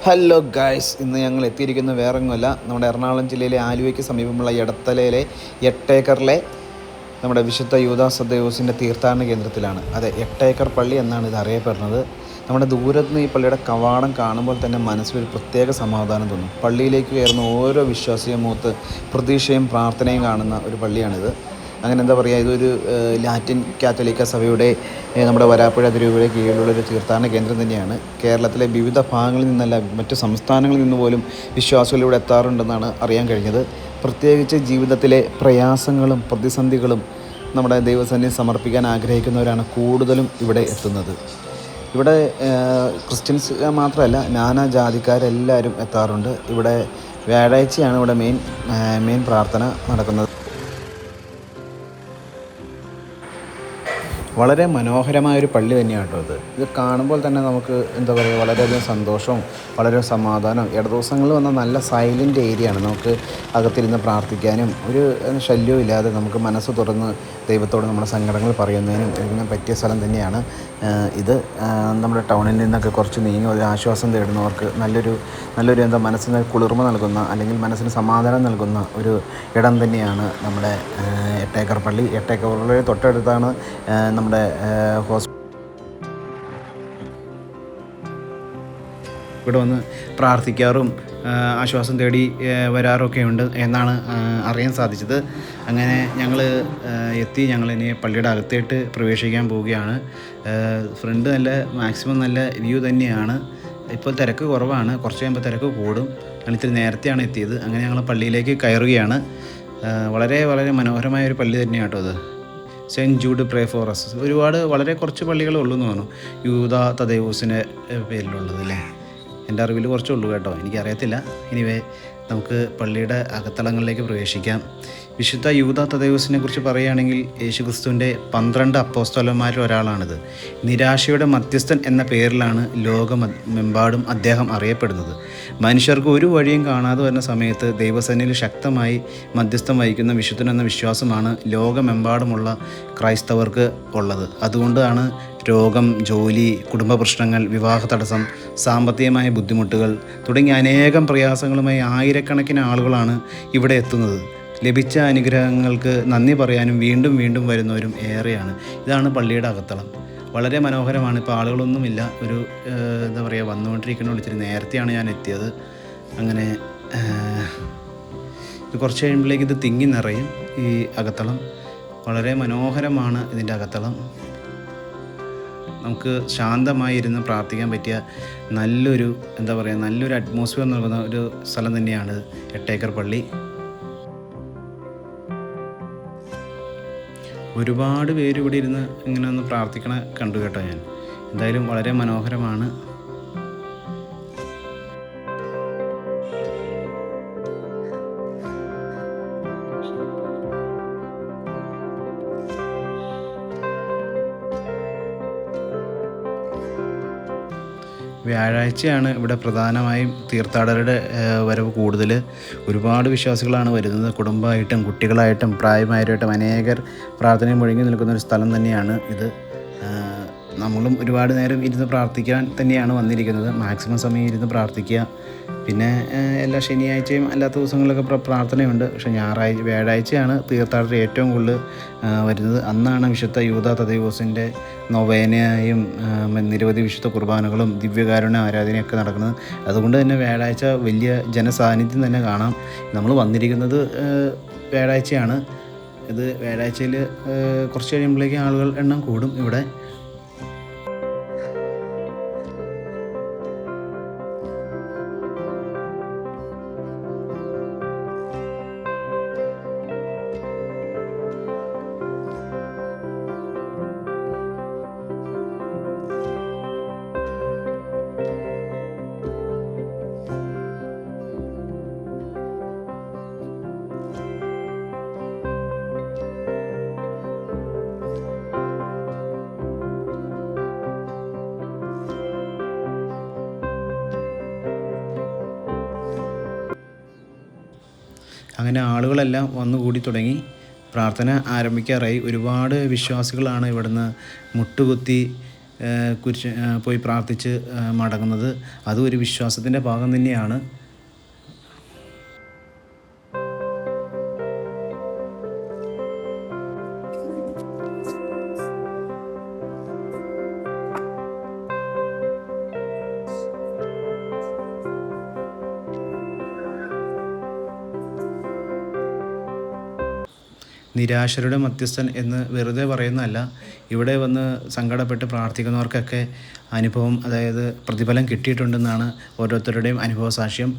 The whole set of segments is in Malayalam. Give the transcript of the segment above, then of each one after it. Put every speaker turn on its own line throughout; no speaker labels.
ഹലോ ഗായ്സ്, ഇന്ന് ഞങ്ങൾ എത്തിയിരിക്കുന്ന വേറൊന്നുമല്ല, നമ്മുടെ എറണാകുളം ജില്ലയിലെ ആലുവയ്ക്ക് സമീപമുള്ള എടത്തലയിലെ 8 ഏക്കറിലെ നമ്മുടെ വിശുദ്ധ യൂദാസ് തദ്ദെയൂസിൻ്റെ തീർത്ഥാടന കേന്ദ്രത്തിലാണ്. അതെ, 8 ഏക്കർ പള്ളി എന്നാണ് ഇത് അറിയപ്പെടുന്നത്. നമ്മുടെ ദൂരത്ത് നിന്ന് ഈ പള്ളിയുടെ കവാടം കാണുമ്പോൾ തന്നെ മനസ്സിലൊരു പ്രത്യേക സമാധാനം തോന്നും. പള്ളിയിലേക്ക് കയറുന്ന ഓരോ വിശ്വാസിയും മുഖത്ത് പ്രതീക്ഷയും പ്രാർത്ഥനയും കാണുന്ന ഒരു പള്ളിയാണിത്. അങ്ങനെ എന്താ പറയുക, ഇതൊരു ലാറ്റിൻ കാത്തോലിക്ക സഭയുടെ നമ്മുടെ വരാപ്പുഴ അതിരൂപതയുടെ കീഴിലുള്ളൊരു തീർത്ഥാടന കേന്ദ്രം തന്നെയാണ്. കേരളത്തിലെ വിവിധ ഭാഗങ്ങളിൽ നിന്നല്ല, മറ്റ് സംസ്ഥാനങ്ങളിൽ നിന്ന് പോലും വിശ്വാസികൾ ഇവിടെ എത്താറുണ്ടെന്നാണ് അറിയാൻ കഴിഞ്ഞത്. പ്രത്യേകിച്ച് ജീവിതത്തിലെ പ്രയാസങ്ങളും പ്രതിസന്ധികളും നമ്മുടെ ദൈവസന്നിധിയിൽ സമർപ്പിക്കാൻ ആഗ്രഹിക്കുന്നവരാണ് കൂടുതലും ഇവിടെ എത്തുന്നത്. ഇവിടെ ക്രിസ്ത്യൻസ് മാത്രമല്ല, നാനാ ജാതിക്കാരെല്ലാവരും എത്താറുണ്ട്. ഇവിടെ വ്യാഴാഴ്ചയാണ് ഇവിടെ മെയിൻ പ്രാർത്ഥന നടക്കുന്നത്. വളരെ മനോഹരമായൊരു പള്ളി തന്നെയാണ് കേട്ടോ ഇത് കാണുമ്പോൾ തന്നെ നമുക്ക് എന്താ പറയുക, വളരെയധികം സന്തോഷവും വളരെ സമാധാനവും. ദിവസങ്ങളിൽ വന്ന നല്ല സൈലൻ്റ് ഏരിയയാണ്. നമുക്ക് അകത്തിരുന്ന് പ്രാർത്ഥിക്കാനും ഒരു ശല്യവും ഇല്ലാതെ നമുക്ക് മനസ്സ് തുറന്ന് ദൈവത്തോട് നമ്മുടെ സങ്കടങ്ങൾ പറയുന്നതിനും ഇതിന് പറ്റിയ സ്ഥലം തന്നെയാണ് ഇത്. നമ്മുടെ ടൗണിൽ നിന്നൊക്കെ കുറച്ച് നീങ്ങി ഒരു ആശ്വാസം തേടുന്നവർക്ക് നല്ലൊരു എന്താ മനസ്സിന് കുളിർമ നൽകുന്ന, അല്ലെങ്കിൽ മനസ്സിന് സമാധാനം നൽകുന്ന ഒരു ഇടം തന്നെയാണ് നമ്മുടെ 8 ഏക്കർ പള്ളി. 8 ഏക്കർ പള്ളി തൊട്ടടുത്താണ് നമ്മുടെ ഇവിടെ വന്ന് പ്രാർത്ഥിക്കാറും ആശ്വാസം തേടി വരാറൊക്കെ ഉണ്ട് എന്നാണ് അറിയാൻ സാധിച്ചത്. അങ്ങനെ ഞങ്ങൾ ഞങ്ങളിനി പള്ളിയുടെ അകത്തേട്ട് പ്രവേശിക്കാൻ പോവുകയാണ്. ഫ്രണ്ട് മാക്സിമം നല്ല വ്യൂ തന്നെയാണ്. ഇപ്പോൾ തിരക്ക് കുറവാണ്, കുറച്ച് കഴിയുമ്പോൾ തിരക്ക് കൂടും. ഞങ്ങൾ ഇത്തിരി നേരത്തെയാണ് എത്തിയത്. അങ്ങനെ ഞങ്ങൾ പള്ളിയിലേക്ക് കയറുകയാണ്. വളരെ വളരെ മനോഹരമായൊരു പള്ളി തന്നെയാണ് കേട്ടോ അത്. Saint Jude pray for us. വളരെ കുറച്ച് പള്ളികളേ ഉള്ളൂ എന്ന് തോന്നുന്നു യൂദാ തദ്ദെയൂസിൻ്റെ പേരിലുള്ളത് അല്ലേ. എൻ്റെ അറിവിൽ കുറച്ചേ ഉള്ളൂ കേട്ടോ, എനിക്കറിയത്തില്ല. എനിവേ, നമുക്ക് പള്ളിയുടെ അകത്തളങ്ങളിലേക്ക് പ്രവേശിക്കാം. വിശുദ്ധ യൂദാ തദ്ദെയൂസിനെ കുറിച്ച് പറയുകയാണെങ്കിൽ യേശുക്രിസ്തുവിൻ്റെ 12 അപ്പോസ്തലന്മാരിൽ ഒരാളാണിത്. നിരാശയുടെ മധ്യസ്ഥൻ എന്ന പേരിലാണ് ലോകമെമ്പാടും അദ്ദേഹം അറിയപ്പെടുന്നത്. മനുഷ്യർക്ക് ഒരു വഴിയും കാണാതെ വരുന്ന സമയത്ത് ദൈവസന്നിധിയിൽ ശക്തമായി മധ്യസ്ഥം വഹിക്കുന്ന വിശുദ്ധൻ എന്ന വിശ്വാസമാണ് ലോകമെമ്പാടുമുള്ള ക്രൈസ്തവർക്ക് ഉള്ളത്. അതുകൊണ്ടാണ് രോഗം, ജോലി, കുടുംബ പ്രശ്നങ്ങൾ, വിവാഹ തടസ്സം, സാമ്പത്തികമായ ബുദ്ധിമുട്ടുകൾ തുടങ്ങിയ അനേകം പ്രയാസങ്ങളുമായി ആയിരക്കണക്കിന് ആളുകളാണ് ഇവിടെ എത്തുന്നത്. ലഭിച്ച അനുഗ്രഹങ്ങൾക്ക് നന്ദി പറയാനും വീണ്ടും വീണ്ടും വരുന്നവരും ഏറെയാണ്. ഇതാണ് പള്ളിയുടെ അകത്തളം. വളരെ മനോഹരമാണ്. ഇപ്പോൾ ആളുകളൊന്നുമില്ല. എന്താ പറയുക, വന്നുകൊണ്ടിരിക്കുന്ന ഇച്ചിരി നേരത്തെയാണ് ഞാൻ എത്തിയത്. അങ്ങനെ ഇത് കുറച്ച് കഴിയുമ്പോഴേക്ക് ഇത് തിങ്ങി നിറയും. ഈ അകത്തളം വളരെ മനോഹരമാണ്. ഇതിൻ്റെ അകത്തളം നമുക്ക് ശാന്തമായി ഇരുന്ന് പ്രാർത്ഥിക്കാൻ പറ്റിയ നല്ലൊരു അറ്റ്മോസ്ഫിയർ നൽകുന്ന ഒരു സ്ഥലം തന്നെയാണ് 8 ഏക്കർ പള്ളി. ഒരുപാട് പേര് ഇവിടെ ഇരുന്ന് ഇങ്ങനെ ഒന്ന് പ്രാർത്ഥിക്കണ കണ്ടു കേട്ടോ ഞാൻ. എന്തായാലും വളരെ മനോഹരമാണ്. വ്യാഴാഴ്ചയാണ് ഇവിടെ പ്രധാനമായും തീർത്ഥാടകരുടെ വരവ് കൂടുതൽ. ഒരുപാട് വിശ്വാസികളാണ് വരുന്നത്. കുടുംബമായിട്ടും കുട്ടികളായിട്ടും പ്രായമായവരായിട്ടും അനേകർ പ്രാർത്ഥനയിൽ മുഴുകി നിൽക്കുന്ന ഒരു സ്ഥലം തന്നെയാണ് ഇത്. നമ്മളും ഒരുപാട് നേരം ഇരുന്ന് പ്രാർത്ഥിക്കാൻ തന്നെയാണ് വന്നിരിക്കുന്നത്. മാക്സിമം സമയം ഇരുന്ന് പ്രാർത്ഥിക്കുക. പിന്നെ എല്ലാ ശനിയാഴ്ചയും അല്ലാത്ത ദിവസങ്ങളിലൊക്കെ പ്രാർത്ഥനയുണ്ട്. പക്ഷേ വ്യാഴാഴ്ചയാണ് തീർത്ഥാടകർ ഏറ്റവും കൂടുതൽ വരുന്നത്. അന്നാണ് വിശുദ്ധ യൂദാ തദ്ദെയൂസിൻ്റെ നൊവേനയും നിരവധി വിശുദ്ധ കുർബാനകളും ദിവ്യകാരുണ്യ ആരാധനയൊക്കെ നടക്കുന്നത്. അതുകൊണ്ട് തന്നെ വ്യാഴാഴ്ച വലിയ ജനസാന്നിധ്യം തന്നെ കാണാം. നമ്മൾ വന്നിരിക്കുന്നത് വ്യാഴാഴ്ചയാണ്. ഇത് വ്യാഴാഴ്ചയിൽ കുറച്ച് കഴിയുമ്പോഴേക്കും ആളുകൾ എണ്ണം കൂടും ഇവിടെ. അങ്ങനെ ആളുകളെല്ലാം വന്നുകൂടി തുടങ്ങി. പ്രാർത്ഥന ആരംഭിക്കാറായി. ഒരുപാട് വിശ്വാസികളാണ് ഇവിടുന്ന് മുട്ടുകുത്തി കുരിശ് പോയി പ്രാർത്ഥിച്ച് മടങ്ങുന്നത്. അതും ഒരു വിശ്വാസത്തിൻ്റെ ഭാഗം തന്നെയാണ്. നിരാശരുടെ മധ്യസ്ഥൻ എന്ന് വെറുതെ പറയുന്നതല്ല. ഇവിടെ വന്ന് സങ്കടപ്പെട്ട് പ്രാർത്ഥിക്കുന്നവർക്കൊക്കെ അനുഭവം, അതായത് പ്രതിഫലം കിട്ടിയിട്ടുണ്ടെന്നാണ് ഓരോരുത്തരുടെയും അനുഭവ സാക്ഷ്യം.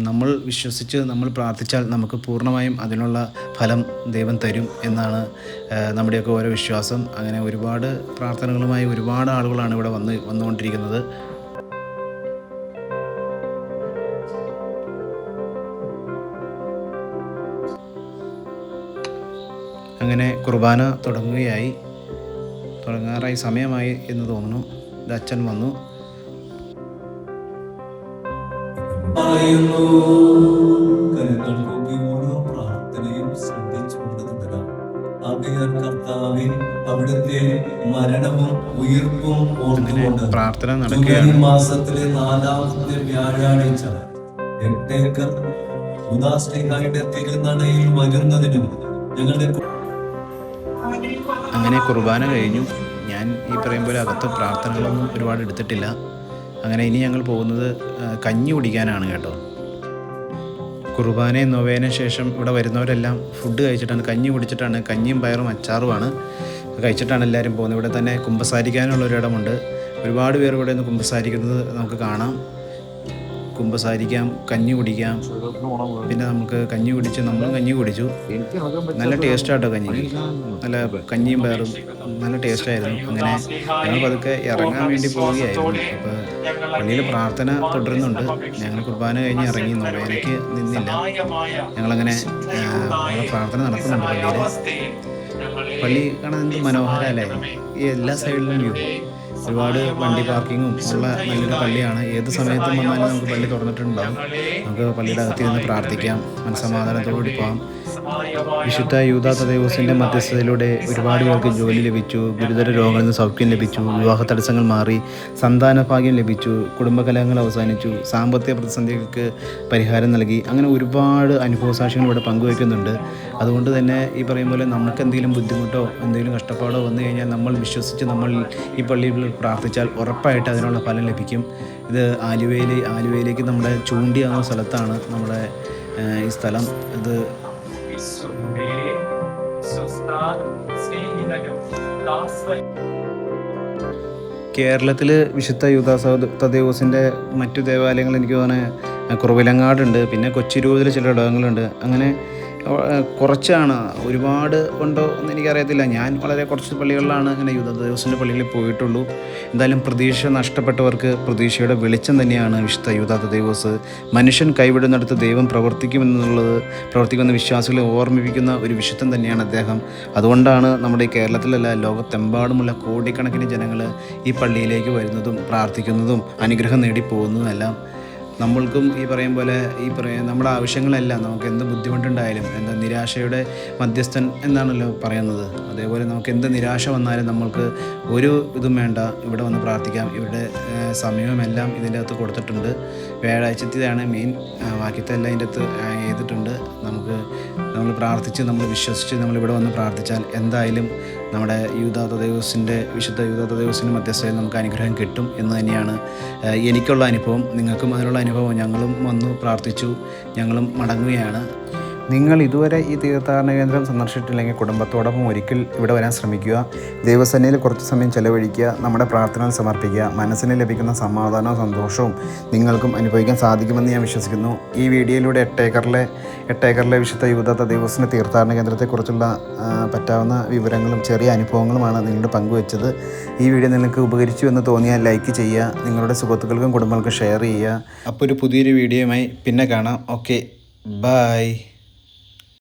നമ്മൾ വിശ്വസിച്ച് നമ്മൾ പ്രാർത്ഥിച്ചാൽ നമുക്ക് പൂർണ്ണമായും അതിനുള്ള ഫലം ദൈവം തരും എന്നാണ് നമ്മുടെയൊക്കെ ഓരോ വിശ്വാസം. അങ്ങനെ ഒരുപാട് പ്രാർത്ഥനകളുമായി ഒരുപാട് ആളുകളാണ് ഇവിടെ വന്നുകൊണ്ടിരിക്കുന്നത്. അങ്ങനെ കുർബാന തുടങ്ങാറായി സമയമായി എന്ന് തോന്നുന്നു. ഇത് അച്ഛൻ വന്നു.
മരണവും ഉയർപ്പും ഓർത്തുകൊണ്ട്
പ്രാർത്ഥന നടക്കുകയാണ്.
മാസത്തിലെ 4ാമത്തെ വ്യാഴാഴ്ച 8 ഏക്കർ ഉദാശ്രീകായുടെ തിരുനടയിൽ വരുന്നതിനും ഞങ്ങളുടെ
അങ്ങനെ കുർബാന കഴിഞ്ഞു. ഞാൻ ഈ പറയും പോലെ അകത്ത് പ്രാർത്ഥനകളൊന്നും ഒരുപാട് എടുത്തിട്ടില്ല. അങ്ങനെ ഇനി ഞങ്ങൾ പോകുന്നത് കഞ്ഞി കുടിക്കാനാണ് കേട്ടോ. കുർബാനയും നൊവേനയും ശേഷം ഇവിടെ വരുന്നവരെല്ലാം ഫുഡ് കഴിച്ചിട്ടാണ്, കഞ്ഞി കുടിച്ചിട്ടാണ്, കഞ്ഞിയും പയറും അച്ചാറുമാണ് കഴിച്ചിട്ടാണ് എല്ലാവരും പോകുന്നത്. ഇവിടെ തന്നെ കുമ്പസാരിക്കാനുള്ളൊരിടമുണ്ട്. ഒരുപാട് പേർ ഇവിടെ നിന്ന് കുമ്പസാരിക്കുന്നത് നമുക്ക് കാണാം. കുമ്പസാരിക്കാം, കഞ്ഞി കുടിക്കാം. പിന്നെ നമുക്ക് കഞ്ഞി കുടിച്ച് നമ്മളും കഞ്ഞി കുടിച്ചു. നല്ല ടേസ്റ്റാട്ടോ കഞ്ഞി, നല്ല കഞ്ഞിയും പയറും നല്ല ടേസ്റ്റായിരുന്നു. അങ്ങനെ ഞങ്ങൾ പതുക്കെ ഇറങ്ങാൻ വേണ്ടി പോവുകയായിരുന്നു. അപ്പോൾ പള്ളിയിൽ പ്രാർത്ഥന തുടരുന്നുണ്ട്. ഞങ്ങൾ കുർബാന കഴിഞ്ഞ് ഇറങ്ങി, നൊവേനയ്ക്ക് നിന്നില്ല. ഞങ്ങളങ്ങനെ പ്രാർത്ഥന നടക്കുന്നുണ്ട് പള്ളിയിൽ. പള്ളി കാണാൻ എന്ത് മനോഹരമല്ലേ, ഈ എല്ലാ സൈഡിലും വ്യൂ. ഒരുപാട് വണ്ടി പാർക്കിങ്ങും ഉള്ള നല്ലൊരു പള്ളിയാണ്. ഏത് സമയത്തും വന്നാലും നമുക്ക് പള്ളി തുറന്നിട്ടുണ്ടാകും. നമുക്ക് പള്ളിയുടെ അകത്തിരുന്ന് പ്രാർത്ഥിക്കാം, മനസ്സമാധാനത്തോടുകൂടി പോകാം. വിശുദ്ധ യൂദാ തദേവൂസിൻ്റെ മധ്യസ്ഥതയിലൂടെ ഒരുപാട് പേർക്ക് ജോലി ലഭിച്ചു, ഗുരുതര രോഗങ്ങളിൽ നിന്ന് സൗഖ്യം ലഭിച്ചു, വിവാഹ തടസ്സങ്ങൾ മാറി, സന്താന ഭാഗ്യം ലഭിച്ചു, കുടുംബകലഹങ്ങൾ അവസാനിച്ചു, സാമ്പത്തിക പ്രതിസന്ധികൾക്ക് പരിഹാരം നൽകി. അങ്ങനെ ഒരുപാട് അനുഭവസാക്ഷ്യങ്ങൾ ഇവിടെ പങ്കുവയ്ക്കുന്നുണ്ട്. അതുകൊണ്ട് തന്നെ ഈ പറയും പോലെ നമുക്ക് എന്തെങ്കിലും ബുദ്ധിമുട്ടോ എന്തെങ്കിലും കഷ്ടപ്പാടോ വന്നു കഴിഞ്ഞാൽ നമ്മൾ വിശ്വസിച്ച് നമ്മൾ ഈ പള്ളിയിൽ പ്രാർത്ഥിച്ചാൽ ഉറപ്പായിട്ട് അതിനുള്ള ഫലം ലഭിക്കും. ഇത് ആലുവയിലേക്ക് നമ്മുടെ ചൂണ്ടിയാകുന്ന സ്ഥലത്താണ് നമ്മുടെ ഈ സ്ഥലം. ഇത് കേരളത്തിൽ വിശുദ്ധ യൂദാ തദേവൂസിൻ്റെ മറ്റു ദേവാലയങ്ങൾ എനിക്ക് തോന്നുന്നത് കുറവിലങ്ങാടുണ്ട്, പിന്നെ കൊച്ചി രൂപതയിൽ ചില ഇടങ്ങളുണ്ട്. അങ്ങനെ കുറച്ചാണ്, ഒരുപാട് ഉണ്ടോ എന്ന് എനിക്കറിയത്തില്ല. ഞാൻ വളരെ കുറച്ച് പള്ളികളിലാണ് ഇങ്ങനെ യൂദാ തദേവൂസിൻ്റെ പള്ളികളിൽ പോയിട്ടുള്ളൂ. എന്തായാലും പ്രതീക്ഷ നഷ്ടപ്പെട്ടവർക്ക് പ്രതീക്ഷയുടെ വെളിച്ചം തന്നെയാണ് വിശുദ്ധ യൂദാ തദേവൂസ്. മനുഷ്യൻ കൈവിടുന്നിടത്ത് ദൈവം പ്രവർത്തിക്കുമെന്ന വിശ്വാസികളെ ഓർമ്മിപ്പിക്കുന്ന ഒരു വിശുദ്ധൻ തന്നെയാണ് അദ്ദേഹം. അതുകൊണ്ടാണ് നമ്മുടെ ഈ കേരളത്തിലല്ല, ലോകത്തെമ്പാടുമുള്ള കോടിക്കണക്കിന് ജനങ്ങൾ ഈ പള്ളിയിലേക്ക് വരുന്നതും പ്രാർത്ഥിക്കുന്നതും അനുഗ്രഹം നേടി പോകുന്നതുമെല്ലാം. നമ്മൾക്കും ഈ പറയും പോലെ നമ്മുടെ ആവശ്യങ്ങളെല്ലാം, നമുക്ക് എന്ത് ബുദ്ധിമുട്ടുണ്ടായാലും, എന്താ നിരാശയുടെ മധ്യസ്ഥൻ എന്നാണല്ലോ പറയുന്നത്, അതേപോലെ നമുക്ക് എന്ത് നിരാശ വന്നാലും നമ്മൾക്ക് ഒരു ഇതും വേണ്ട, ഇവിടെ വന്ന് പ്രാർത്ഥിക്കാം. ഇവിടെ സമയമെല്ലാം ഇതിൻ്റെ അകത്ത് കൊടുത്തിട്ടുണ്ട്. വ്യാഴാഴ്ചത്തെയാണ് മെയിൻ, ബാക്കിത്തെ എല്ലാം ഇതിൻ്റെ അകത്ത് ചെയ്തിട്ടുണ്ട്. നമ്മൾ പ്രാർത്ഥിച്ച് നമ്മൾ വിശ്വസിച്ച് നമ്മളിവിടെ വന്ന് പ്രാർത്ഥിച്ചാൽ എന്തായാലും നമ്മുടെ വിശുദ്ധ യൂദാ തദേവൂസിൻ്റെ മധ്യസ്ഥയിൽ നമുക്ക് അനുഗ്രഹം കിട്ടും എന്ന് തന്നെയാണ് എനിക്കുള്ള അനുഭവം. നിങ്ങൾക്കും അതിനുള്ള അനുഭവം. ഞങ്ങളും വന്നു പ്രാർത്ഥിച്ചു, ഞങ്ങളും മടങ്ങുകയാണ്. നിങ്ങൾ ഇതുവരെ ഈ തീർത്ഥാടന കേന്ദ്രം സന്ദർശിച്ചിട്ടില്ലെങ്കിൽ കുടുംബത്തോടൊപ്പം ഒരിക്കൽ ഇവിടെ വരാൻ ശ്രമിക്കുക. ദൈവസന്നിധിയിൽ കുറച്ച് സമയം ചെലവഴിക്കുക, നമ്മുടെ പ്രാർത്ഥന സമർപ്പിക്കുക. മനസ്സിന് ലഭിക്കുന്ന സമാധാനവും സന്തോഷവും നിങ്ങൾക്കും അനുഭവിക്കാൻ സാധിക്കുമെന്ന് ഞാൻ വിശ്വസിക്കുന്നു. ഈ വീഡിയോയിലൂടെ 8 ഏക്കറിലെ വിശുദ്ധ യൂദാ തദേവൂസിൻ്റെ തീർത്ഥാടന കേന്ദ്രത്തെക്കുറിച്ചുള്ള പറ്റാവുന്ന വിവരങ്ങളും ചെറിയ അനുഭവങ്ങളുമാണ് നിങ്ങളോട് പങ്കുവച്ചത്. ഈ വീഡിയോ നിങ്ങൾക്ക് ഉപകരിച്ചു എന്ന് തോന്നിയാൽ ലൈക്ക് ചെയ്യുക, നിങ്ങളുടെ സുഹൃത്തുക്കൾക്കും കുടുംബങ്ങൾക്കും ഷെയർ ചെയ്യുക. അപ്പോൾ ഒരു പുതിയൊരു വീഡിയോയുമായി പിന്നെ കാണാം. Okay, by.